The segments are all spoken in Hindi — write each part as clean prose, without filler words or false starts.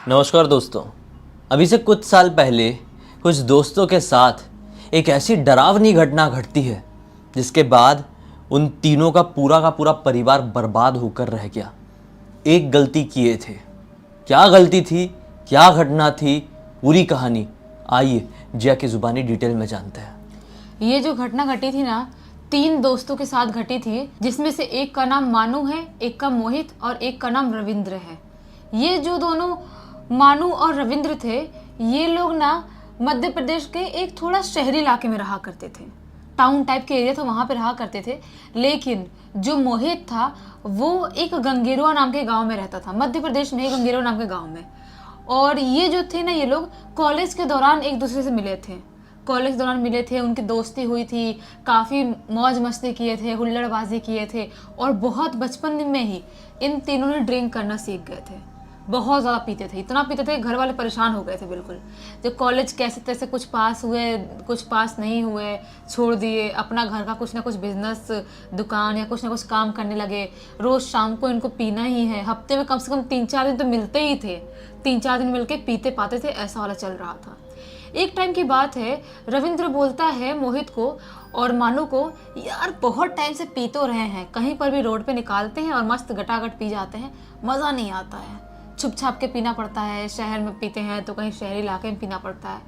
नमस्कार दोस्तों। अभी से कुछ साल पहले कुछ दोस्तों के साथ एक ऐसी डरावनी घटना घटती है जिसके बाद उन तीनों का पूरा परिवार बर्बाद होकर रह गया। एक गलती किए थे। क्या गलती थी, क्या घटना थी, पूरी कहानी आइए जिया की ज़ुबानी डिटेल में जानते हैं। ये जो घटना घटी थी ना, 3 दोस्तों के साथ घटी थी, जिसमें से एक का नाम मानू है, एक का मोहित और एक का नाम रविंद्र है। ये जो दोनों मानू और रविंद्र थे, ये लोग ना मध्य प्रदेश के एक थोड़ा शहरी इलाके में रहा करते थे। टाउन टाइप के एरिया था, वहाँ पे रहा करते थे। लेकिन जो मोहित था वो एक गंगेरुआ नाम के गांव में रहता था, मध्य प्रदेश में गंगेरुआ नाम के गांव में। और ये जो थे ना, ये लोग कॉलेज के दौरान एक दूसरे से मिले थे। कॉलेज के दौरान मिले थे, उनकी दोस्ती हुई थी, काफ़ी मौज मस्ती किए थे, हुल्लड़बाजी किए थे। और बहुत बचपन में ही इन तीनों ने ड्रिंक करना सीख गए थे। बहुत ज़्यादा पीते थे, इतना पीते थे घर वाले परेशान हो गए थे बिल्कुल। जब कॉलेज कैसे तैसे कुछ पास हुए, कुछ पास नहीं हुए, छोड़ दिए, अपना घर का कुछ ना कुछ बिजनेस, दुकान या कुछ ना कुछ काम करने लगे। रोज़ शाम को इनको पीना ही है। हफ्ते में कम से कम 3-4 दिन तो मिलते ही थे। 3-4 दिन मिलके पीते पाते थे, ऐसा वाला चल रहा था। एक टाइम की बात है, रविंद्र बोलता है मोहित को और मानू को, यार बहुत टाइम से पी तो रहे हैं, कहीं पर भी रोड पे निकालते हैं और मस्त गटागट पी जाते हैं, मज़ा नहीं आता है। छुप छाप के पीना पड़ता है, शहर में पीते हैं तो कहीं शहरी इलाके में पीना पड़ता है।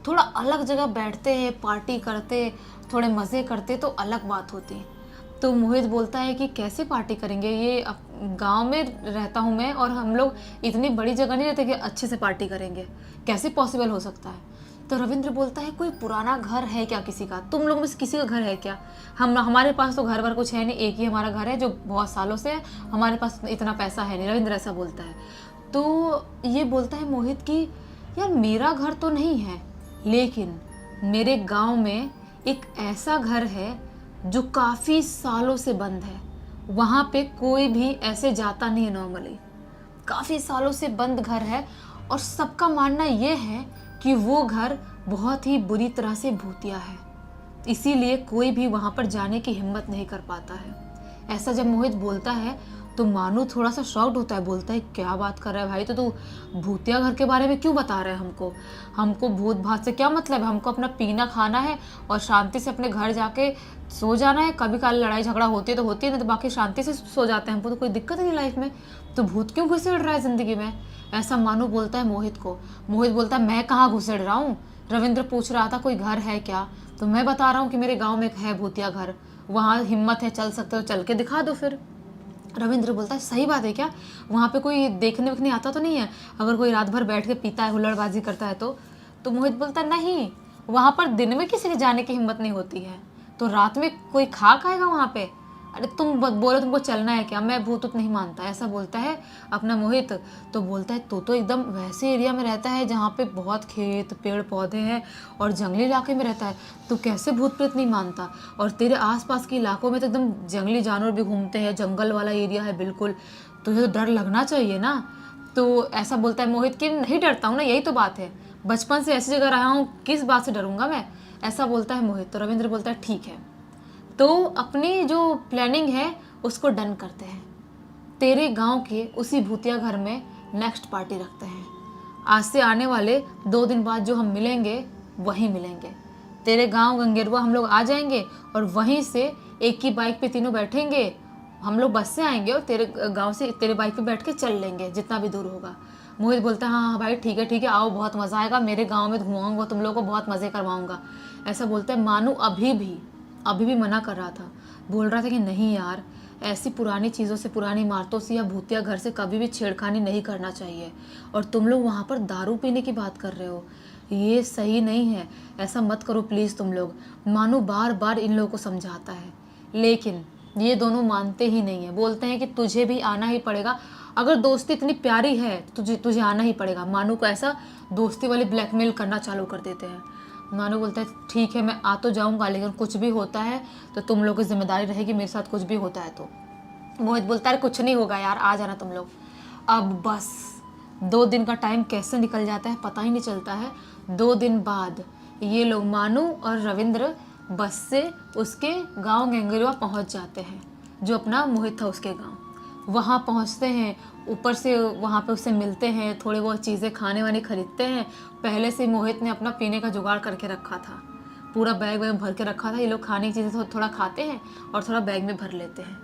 थोड़ा अलग जगह बैठते हैं, पार्टी करते, थोड़े मज़े करते तो अलग बात होती। तो मोहित बोलता है कि कैसे पार्टी करेंगे, ये गांव में रहता हूँ मैं और हम लोग इतनी बड़ी जगह नहीं रहते कि अच्छे से पार्टी करेंगे, कैसे पॉसिबल हो सकता है। तो रविंद्र बोलता है कोई पुराना घर है क्या किसी का, तुम लोग में से किसी का घर है क्या। हमारे पास तो घर वर कुछ है नहीं, एक ही हमारा घर है जो बहुत सालों से है, हमारे पास इतना पैसा है नहीं। रविंद्र ऐसा बोलता है। तो ये बोलता है मोहित कि यार मेरा घर तो नहीं है, लेकिन मेरे गांव में एक ऐसा घर है जो काफ़ी सालों से बंद है। वहाँ पे कोई भी ऐसे जाता नहीं है नॉर्मली। काफ़ी सालों से बंद घर है और सबका मानना ये है कि वो घर बहुत ही बुरी तरह से भूतिया है, इसीलिए कोई भी वहाँ पर जाने की हिम्मत नहीं कर पाता है। ऐसा जब मोहित बोलता है तो मानू थोड़ा सा शॉक्ड होता है, बोलता है क्या बात कर रहा है भाई, तो तू भूतिया घर के बारे में क्यों बता रहा है हमको। हमको भूत भात से क्या मतलब है, हमको अपना पीना खाना है और शांति से अपने घर जाके सो जाना है। कभी काल लड़ाई झगड़ा होती है तो होती है, नहीं तो बाकी शांति से सो जाते हैं, हमको तो कोई दिक्कत नहीं लाइफ में। तो भूत क्यों घुसेड़ रहा है ज़िंदगी में, ऐसा मानू बोलता है मोहित को। मोहित बोलता है मैं कहाँ घुसेड़ रहा हूँ, रविंद्र पूछ रहा था कोई घर है क्या, तो मैं बता रहा हूँ कि मेरे गाँव में एक है भूतिया घर, वहाँ हिम्मत है, चल सकते हो, चल के दिखा दो फिर। रविंद्र बोलता है सही बात है क्या, वहाँ पे कोई देखने वेखने आता तो नहीं है, अगर कोई रात भर बैठ के पीता है, हुल्लड़बाजी करता है तो मोहित बोलता है नहीं, वहाँ पर दिन में किसी के जाने की हिम्मत नहीं होती है, तो रात में कोई खा खाएगा वहाँ पे। अरे तुम बोलो तुमको चलना है क्या, मैं भूत नहीं मानता, ऐसा बोलता है अपना मोहित। तो बोलता है तो एकदम वैसे एरिया में रहता है जहाँ पे बहुत खेत पेड़ पौधे हैं और जंगली इलाके में रहता है, तो कैसे भूत प्रेत नहीं मानता। और तेरे आसपास के इलाकों में तो एकदम जंगली जानवर भी घूमते हैं, जंगल वाला एरिया है बिल्कुल, तुझे तो डर लगना चाहिए ना। तो ऐसा बोलता है मोहित कि नहीं डरता हूँ ना, यही तो बात है, बचपन से ऐसी जगह रहा हूँ, किस बात से डरूंगा मैं, ऐसा बोलता है मोहित। तो रविंद्र बोलता है ठीक है, तो अपनी जो प्लानिंग है उसको डन करते हैं, तेरे गांव के उसी भूतिया घर में नेक्स्ट पार्टी रखते हैं। आज से आने वाले 2 दिन बाद जो हम मिलेंगे वहीं मिलेंगे, तेरे गांव गंगेरुआ हम लोग आ जाएंगे और वहीं से एक ही बाइक पे तीनों बैठेंगे, हम लोग बस से आएंगे और तेरे गांव से तेरे बाइक पे बैठ के चल लेंगे जितना भी दूर होगा। मोहित बोलता है हाँ हाँ भाई ठीक है आओ, बहुत मज़ा आएगा, मेरे गाँव में घुमाऊँगा तुम लोगों को, बहुत मज़े करवाऊँगा, ऐसा बोलता है। मानू अभी भी मना कर रहा था, बोल रहा था कि नहीं यार, ऐसी पुरानी चीज़ों से, पुरानी इमारतों से या भूतिया घर से कभी भी छेड़खानी नहीं करना चाहिए, और तुम लोग वहाँ पर दारू पीने की बात कर रहे हो, ये सही नहीं है, ऐसा मत करो प्लीज़ तुम लोग। मानो बार बार इन लोगों को समझाता है, लेकिन ये दोनों मानते ही नहीं है, बोलते हैं कि तुझे भी आना ही पड़ेगा, अगर दोस्ती इतनी प्यारी है तुझे आना ही पड़ेगा। मानू को ऐसा दोस्ती वाली ब्लैकमेल करना चालू कर देते हैं। मानू बोलता है ठीक है मैं आ तो जाऊंगा, लेकिन कुछ भी होता है तो तुम लोग की जिम्मेदारी रहेगी, मेरे साथ कुछ भी होता है तो। मोहित बोलता है कुछ नहीं होगा यार, आ जाना तुम लोग। अब बस 2 दिन का टाइम कैसे निकल जाता है पता ही नहीं चलता है। 2 दिन बाद ये लोग मानू और रविंद्र बस से उसके गांव गंगेरुआ पहुंच जाते हैं, जो अपना मोहित था उसके गांव। वहाँ पहुँचते हैं, ऊपर से वहाँ पे उससे मिलते हैं, थोड़ी बहुत चीज़ें खाने वाने खरीदते हैं। पहले से मोहित ने अपना पीने का जुगाड़ करके रखा था, पूरा बैग वैग भर के रखा था। ये लोग खाने की चीज़ें थोड़ा खाते हैं और थोड़ा बैग में भर लेते हैं।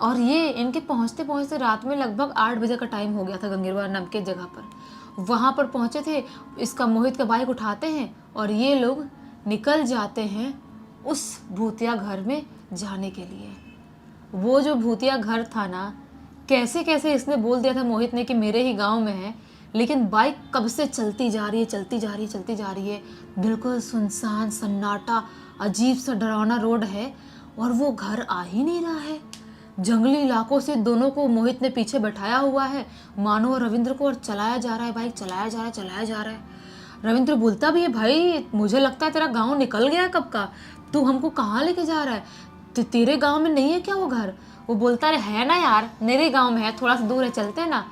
और ये इनके पहुँचते पहुँचते रात में लगभग 8 बजे का टाइम हो गया था। गंगेरवा नाम के जगह पर वहाँ पर पहुँचे थे। इसका मोहित का बाइक उठाते हैं और ये लोग निकल जाते हैं उस भूतिया घर में जाने के लिए। वो जो भूतिया घर था ना, कैसे कैसे इसने बोल दिया था मोहित ने कि मेरे ही गांव में है, लेकिन बाइक कब से चलती जा रही है, चलती जा रही है, चलती जा रही है। बिल्कुल सुनसान सन्नाटा, अजीब सा डरावना रोड है और वो घर आ ही नहीं रहा है। जंगली इलाकों से दोनों को मोहित ने पीछे बैठाया हुआ है, मानो और रविंद्र को, और चलाया जा रहा है बाइक, चलाया जा रहा है, चलाया जा रहा है। रविंद्र बोलता भी है, भाई मुझे लगता है तेरा गांव निकल गया कब का, तू हमको कहाँ लेके जा रहा है, तेरे गांव में नहीं है क्या वो घर? वो बोलता है ना यार, मेरे गांव में है, थोड़ा सा दूर है, चलते हैं ना।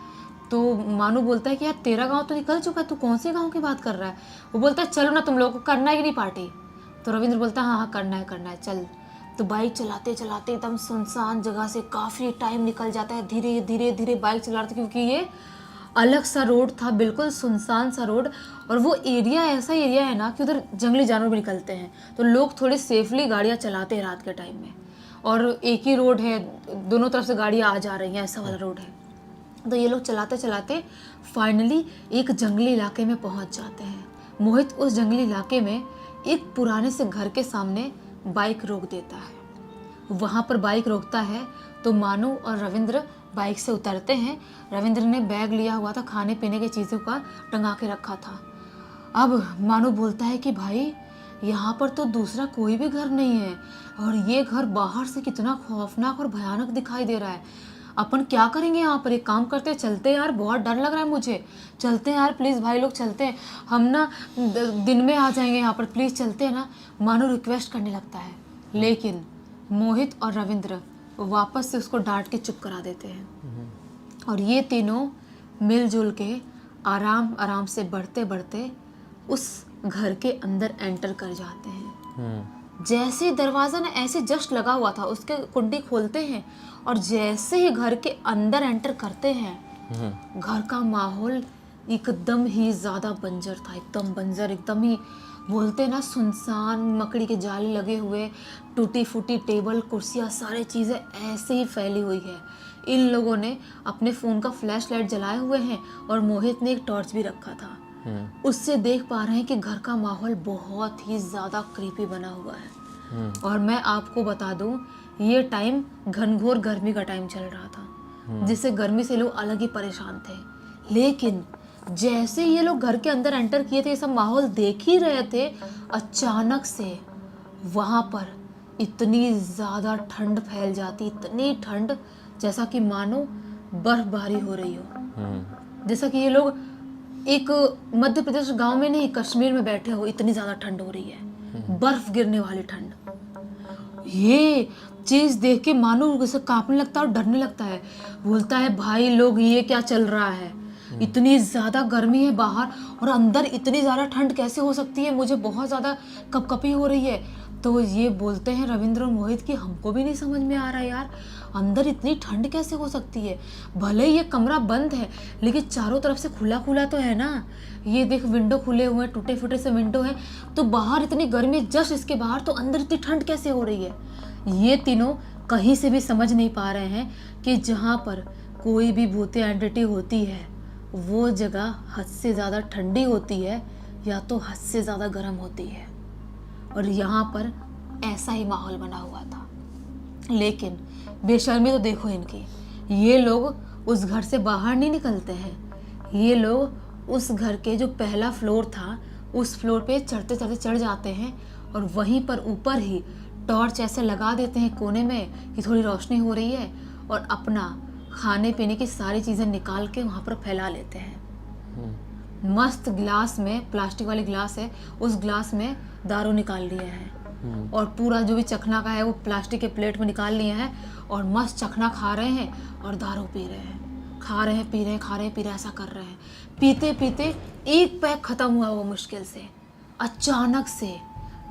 तो मानू बोलता है कि यार तेरा गांव तो निकल चुका है, तू कौन से गांव की बात कर रहा है? वो बोलता है चलो ना, तुम लोगों को करना है कि नहीं पार्टी? तो रविंद्र बोलता है हाँ हाँ करना है चल। तो बाइक चलाते चलाते एकदम सुनसान जगह से काफ़ी टाइम निकल जाता है। धीरे धीरे धीरे बाइक चला रहे थे, क्योंकि ये अलग सा रोड था, बिल्कुल सुनसान सा रोड। और वो एरिया ऐसा एरिया है ना कि उधर जंगली जानवर भी निकलते हैं, तो लोग थोड़े सेफली गाड़ियाँ चलाते हैं रात के टाइम में। और एक ही रोड है, दोनों तरफ से गाड़ियाँ आ जा रही हैं, ऐसा वाला रोड है। तो ये लोग चलाते चलाते फाइनली एक जंगली इलाके में पहुंच जाते हैं। मोहित उस जंगली इलाके में एक पुराने से घर के सामने बाइक रोक देता है। वहाँ पर बाइक रोकता है तो मानू और रविंद्र बाइक से उतरते हैं। रविंद्र ने बैग लिया हुआ था, खाने पीने की चीज़ों का टंगा के रखा था। अब मानू बोलता है कि भाई यहाँ पर तो दूसरा कोई भी घर नहीं है और ये घर बाहर से कितना खौफनाक और भयानक दिखाई दे रहा है। अपन क्या करेंगे यहाँ पर? एक काम करते हैं, चलते हैं यार, बहुत डर लग रहा है मुझे, चलते हैं यार प्लीज़ भाई लोग, चलते हैं, हम ना दिन में आ जाएंगे यहाँ पर, प्लीज़ चलते हैं ना। मानो रिक्वेस्ट करने लगता है, लेकिन मोहित और रविंद्र वापस से उसको डांट के चुप करा देते हैं। और ये तीनों मिलजुल के आराम आराम से बढ़ते बढ़ते उस घर के अंदर एंटर कर जाते हैं। जैसे दरवाज़ा ना ऐसे जस्ट लगा हुआ था, उसके कुंडी खोलते हैं और जैसे ही घर के अंदर एंटर करते हैं, घर का माहौल एकदम ही ज़्यादा बंजर था, एकदम बंजर, एकदम ही बोलते ना सुनसान, मकड़ी के जाले लगे हुए, टूटी फूटी टेबल कुर्सियाँ, सारी चीज़ें ऐसे ही फैली हुई है। इन लोगों ने अपने फ़ोन का फ्लैश लाइट जलाए हुए हैं और मोहित ने एक टॉर्च भी रखा था। उससे देख पा रहे हैं कि घर का माहौल बहुत ही ज़्यादा क्रीपी बना हुआ है। और मैं आपको बता दूं, ये टाइम घनघोर गर्मी का टाइम चल रहा था, जिससे गर्मी से लोग अलग ही परेशान थे। लेकिन जैसे ये लोग घर के अंदर एंटर किए थे, ये सब माहौल देख ही रहे थे, अचानक से वहाँ पर इतनी ज़्यादा ठंड फैल जाती, इतनी ठंड जैसा कि मानो बर्फबारी हो रही हो। जैसा कि ये लोग एक मध्य प्रदेश गांव में नहीं, कश्मीर में बैठे हो, इतनी ज़्यादा ठंड हो रही है, बर्फ गिरने वाली ठंड। ये चीज़ देख के मानो उसे कांपने लगता है और डरने लगता है। बोलता है भाई लोग ये क्या चल रहा है, इतनी ज़्यादा गर्मी है बाहर और अंदर इतनी ज़्यादा ठंड कैसे हो सकती है, मुझे बहुत ज़्यादा कपकपी हो रही है। तो ये बोलते हैं रविंद्र और मोहित कि हमको भी नहीं समझ में आ रहा है यार, अंदर इतनी ठंड कैसे हो सकती है। भले ये कमरा बंद है लेकिन चारों तरफ से खुला खुला तो है ना, ये देख विंडो खुले हुए हैं, टूटे फूटे से विंडो है, तो बाहर इतनी गर्मी जस्ट इसके बाहर, तो अंदर इतनी ठंड कैसे हो रही है। ये तीनों कहीं से भी समझ नहीं पा रहे हैं कि जहाँ पर कोई भी भूतिया एंटिटी होती है वो जगह हद से ज़्यादा ठंडी होती है या तो हद से ज़्यादा गर्म होती है। और यहाँ पर ऐसा ही माहौल बना हुआ था। लेकिन बेशर्मी तो देखो इनकी, ये लोग उस घर से बाहर नहीं निकलते हैं। ये लोग उस घर के जो पहला फ्लोर था उस फ्लोर पे चढ़ते चढ़ते चढ़ जाते हैं और वहीं पर ऊपर ही टॉर्च ऐसे लगा देते हैं कोने में कि थोड़ी रोशनी हो रही है, और अपना खाने पीने की सारी चीज़ें निकाल के वहाँ पर फैला लेते हैं। मस्त ग्लास में, प्लास्टिक वाली ग्लास है, उस ग्लास में दारू निकाल लिए हैं और पूरा जो भी चखना का है वो प्लास्टिक के प्लेट में निकाल लिए हैं और मस्त चखना खा रहे हैं और दारू पी रहे हैं, खा रहे हैं, पी रहे हैं, खा रहे हैं, पी रहे हैं, ऐसा कर रहे हैं। पीते पीते एक पैक ख़त्म हुआ वो मुश्किल से, अचानक से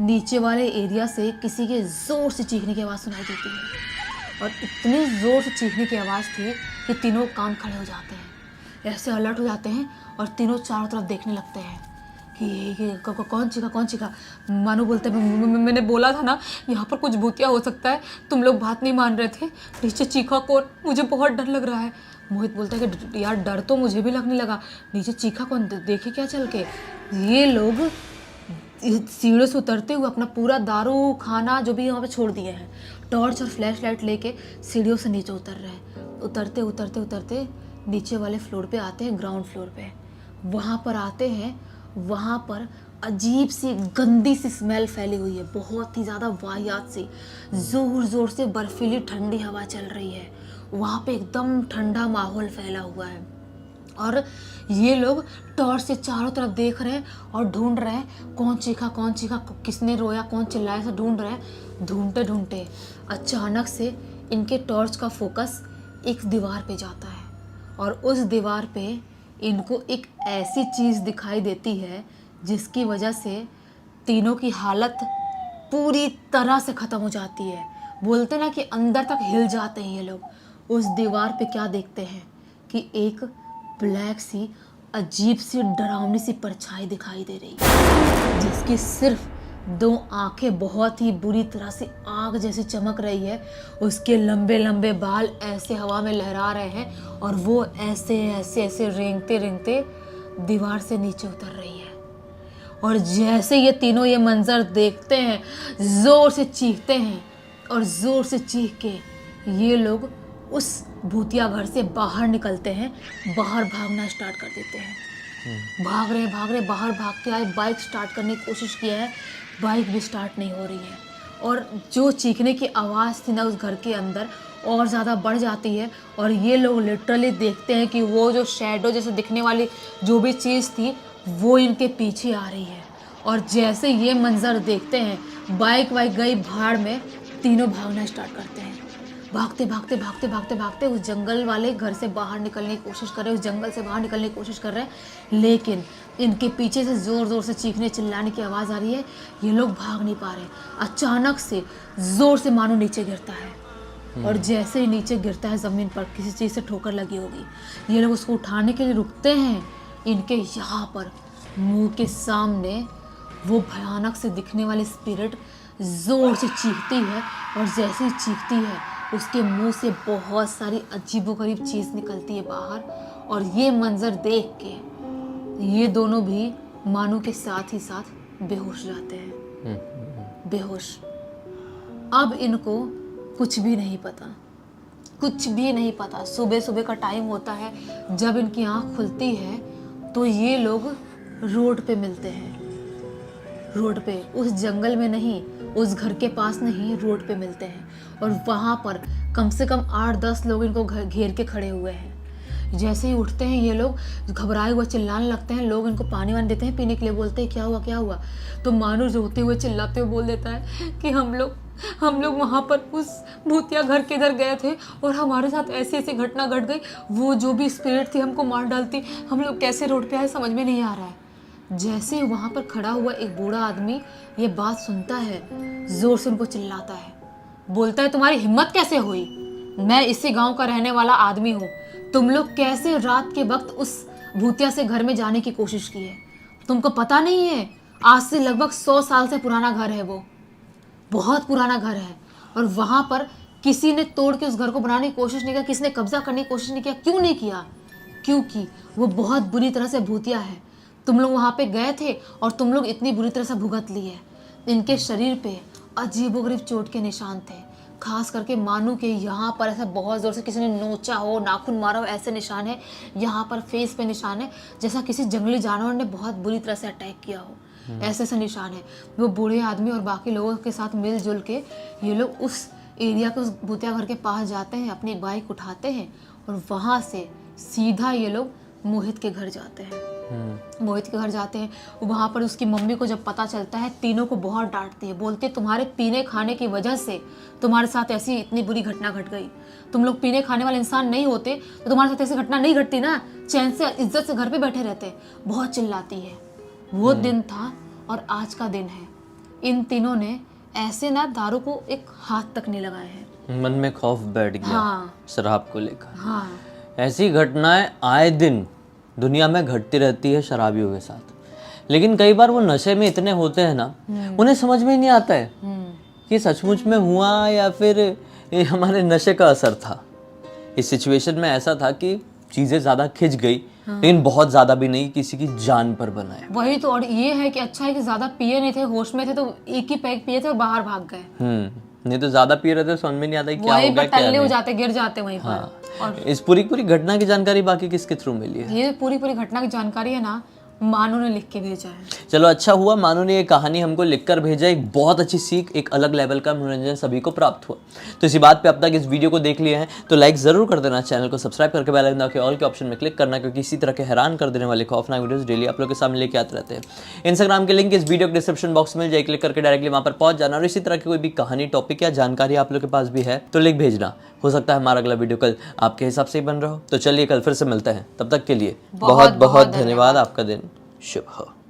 नीचे वाले एरिया से किसी के ज़ोर से चीखने की आवाज़ सुनाई देती है। और इतनी ज़ोर से चीखने की आवाज़ थी कि तीनों कान खड़े हो जाते हैं, ऐसे अलर्ट हो जाते हैं और तीनों चारों तरफ देखने लगते हैं कि कौन चीखा। मानू बोलते हैं, मैंने बोला था ना यहाँ पर कुछ भूतिया हो सकता है, तुम लोग बात नहीं मान रहे थे। नीचे चीखा कौन? मुझे बहुत डर लग रहा है। मोहित बोलता है कि यार डर तो मुझे भी लगने लगा, नीचे चीखा कौन? देखे क्या चल के? ये लोग सीढ़ियों से उतरते हुए अपना पूरा दारू खाना जो भी वहाँ पे छोड़ दिए हैं, टॉर्च और फ्लैश लाइट लेके सीढ़ियों से नीचे उतर रहे हैं। उतरते नीचे वाले फ्लोर पे आते हैं, ग्राउंड फ्लोर पे। वहाँ पर आते हैं, वहाँ पर अजीब सी गंदी सी स्मेल फैली हुई है, बहुत ही ज़्यादा वाहियात सी। ज़ोर ज़ोर से बर्फीली ठंडी हवा चल रही है, वहाँ पे एकदम ठंडा माहौल फैला हुआ है। और ये लोग टॉर्च से चारों तरफ देख रहे हैं और ढूंढ रहे हैं कौन चीखा, किसने रोया, कौन चिल्लाया, से ढूंढ रहे हैं। ढूंढते अचानक से इनके टॉर्च का फोकस एक दीवार पे जाता है और उस दीवार पे इनको एक ऐसी चीज़ दिखाई देती है जिसकी वजह से तीनों की हालत पूरी तरह से ख़त्म हो जाती है। बोलते ना कि अंदर तक हिल जाते हैं ये लोग। उस दीवार पे क्या देखते हैं कि एक ब्लैक सी अजीब सी डरावनी सी परछाई दिखाई दे रही है, जिसकी सिर्फ 2 आंखें बहुत ही बुरी तरह से आग जैसी चमक रही है। उसके लंबे लंबे बाल ऐसे हवा में लहरा रहे हैं और वो ऐसे रेंगते दीवार से नीचे उतर रही है। और जैसे ये तीनों ये मंजर देखते हैं, जोर से चीखते हैं और जोर से चीख के ये लोग उस भूतिया घर से बाहर निकलते हैं, बाहर भागना स्टार्ट कर देते हैं। भाग रहे बाहर भाग के आए, बाइक स्टार्ट करने की कोशिश किया है, बाइक भी स्टार्ट नहीं हो रही है। और जो चीखने की आवाज़ थी ना उस घर के अंदर और ज़्यादा बढ़ जाती है और ये लोग लिटरली देखते हैं कि वो जो शैडो जैसे दिखने वाली जो भी चीज़ थी वो इनके पीछे आ रही है। और जैसे ये मंजर देखते हैं, बाइक गई भाड़ में, तीनों भागना स्टार्ट करते हैं। भागते उस जंगल वाले घर से बाहर निकलने की कोशिश कर रहे हैं, उस जंगल से बाहर निकलने की कोशिश कर रहे हैं, लेकिन इनके पीछे से ज़ोर से चीखने चिल्लाने की आवाज़ आ रही है। ये लोग भाग नहीं पा रहे। अचानक से ज़ोर से मानो नीचे गिरता है और जैसे ही नीचे गिरता है ज़मीन पर किसी चीज़ से ठोकर लगी होगी। ये लोग उसको उठाने के लिए रुकते हैं। इनके यहाँ पर मुंह के सामने वो भयानक से दिखने वाली स्पिरिट ज़ोर से चीखती है और जैसे ही चीखती है उसके मुंह से बहुत सारी अजीबोगरीब चीज़ निकलती है बाहर। और ये मंजर देख के ये दोनों भी मानू के साथ ही साथ बेहोश जाते हैं। बेहोश। अब इनको कुछ भी नहीं पता। सुबह का टाइम होता है, जब इनकी आँख खुलती है तो ये लोग रोड पे मिलते हैं। रोड पे, उस जंगल में नहीं, उस घर के पास नहीं, रोड पे मिलते हैं और वहाँ पर कम से कम 8-10 लोग इनको घेर के खड़े हुए हैं। जैसे ही उठते हैं ये लोग घबराए हुए चिल्लाने लगते हैं। लोग इनको पानी वानी देते हैं पीने के लिए, बोलते हैं क्या हुआ। तो मानू रोते हुए चिल्लाते हुए बोल देता है कि हम लोग वहाँ पर उस भूतिया घर के इधर गए थे और हमारे साथ ऐसी घटना घट गई, वो जो भी स्पिरिट थी हमको मार डालती, हम लोग कैसे रोड पे आए समझ में नहीं आ रहा है। जैसे ही वहाँ पर खड़ा हुआ एक बूढ़ा आदमी ये बात सुनता है, जोर से उनको चिल्लाता है, बोलता है तुम्हारी हिम्मत कैसे हुई? मैं इसी गांव का रहने वाला आदमी हूँ, तुम लोग कैसे रात के वक्त उस भूतिया से घर में जाने की कोशिश की है? तुमको पता नहीं है आज से लगभग 100 साल से पुराना घर है, वो बहुत पुराना घर है और वहाँ पर किसी ने तोड़ के उस घर को बनाने की कोशिश नहीं किया, किसी ने कब्जा करने की कोशिश नहीं किया। क्यों नहीं किया? क्योंकि वो बहुत बुरी तरह से भूतिया है। तुम लोग वहाँ पे गए थे और तुम लोग इतनी बुरी तरह से भुगत लिए। इनके शरीर पे अजीबोगरीब चोट के निशान थे, खास करके मानू के यहाँ पर ऐसा बहुत ज़ोर से किसी ने नोचा हो, नाखून मारा हो, ऐसे निशान है। यहाँ पर फेस पे निशान है जैसा किसी जंगली जानवर ने बहुत बुरी तरह से अटैक किया हो, ऐसे निशान है। वो बूढ़े आदमी और बाकी लोगों के साथ मिलजुल के ये लोग उस एरिया के, उस भूतिया घर के पास जाते हैं, अपनी बाइक उठाते हैं और वहाँ से सीधा ये लोग मोहित के घर जाते हैं। मोहित के घर जाते हैं, वहाँ पर उसकी मम्मी को जब पता चलता है, तीनों को बहुत डांटती है, बोलते तुम्हारे पीने खाने की वजह से तुम्हारे साथ ऐसी इतनी बुरी घटना घट गई। तुम लोग पीने खाने वाले इंसान नहीं होते तो तुम्हारे साथ ऐसी घटना नहीं घटती ना, चैन से इज्जत से घर पे बैठे रहते। बहुत चिल्लाती है। वो दिन था और आज का दिन है। इन तीनों ने ऐसे ना दारू को एक हाथ तक नहीं लगाया है। मन में खौफ बैठ गया हाँ। शराब को लेकर। हाँ ऐसी घटनाएं आए दिन दुनिया में घटती रहती है शराबियों के साथ, लेकिन कई बार वो नशे में इतने होते हैं ना, उन्हें समझ में ही नहीं आता है कि सचमुच में हुआ या फिर ये हमारे नशे का असर था। इस सिचुएशन में ऐसा था कि चीज़ें ज़्यादा खिंच गई, लेकिन बहुत ज़्यादा भी नहीं, किसी की जान पर बनाए। वही तो। और ये है कि अच्छा है कि ज्यादा पिए नहीं थे, होश में थे तो एक ही पैक पिए थे और बाहर भाग गए। नहीं तो ज़्यादा पी रहे थे, समझ में नहीं आता क्या वहीं होगा पर क्या टल्ले हो नहीं। जाते, गिर जाते वहीं पर। हाँ। और इस पूरी घटना की जानकारी बाकी किसके थ्रू मिली है? ये पूरी घटना की जानकारी है ना, मानू ने लिख के भेजा है। चलो अच्छा हुआ मानू ने ये कहानी हमको लिखकर भेजा, एक बहुत अच्छी सीख, एक अलग लेवल का मनोरंजन सभी को प्राप्त हुआ। तो इसी बात पे अब तक इस वीडियो को देख लिए हैं तो लाइक ज़रूर कर देना, चैनल को सब्सक्राइब करके बेल आइकन दबा के ऑल के ऑप्शन में क्लिक करना, क्योंकि इसी तरह के हैरान कर देने वाले खौफनाक वीडियोस डेली आप लोग के सामने लेके आते रहते हैं। इंस्टाग्राम के लिंक इस वीडियो के डिस्क्रिप्शन बॉक्स में मिल जाए, क्लिक करके डायरेक्टली वहाँ पर पहुंच जाना। और इसी तरह की कोई भी कहानी, टॉपिक या जानकारी आप लोग के पास भी है तो लिख भेजना, हो सकता है हमारा अगला वीडियो कल आपके हिसाब से ही बन रहा हो। तो चलिए कल फिर से मिलते हैं, तब तक के लिए बहुत बहुत धन्यवाद। आपका दिन शुभ हो।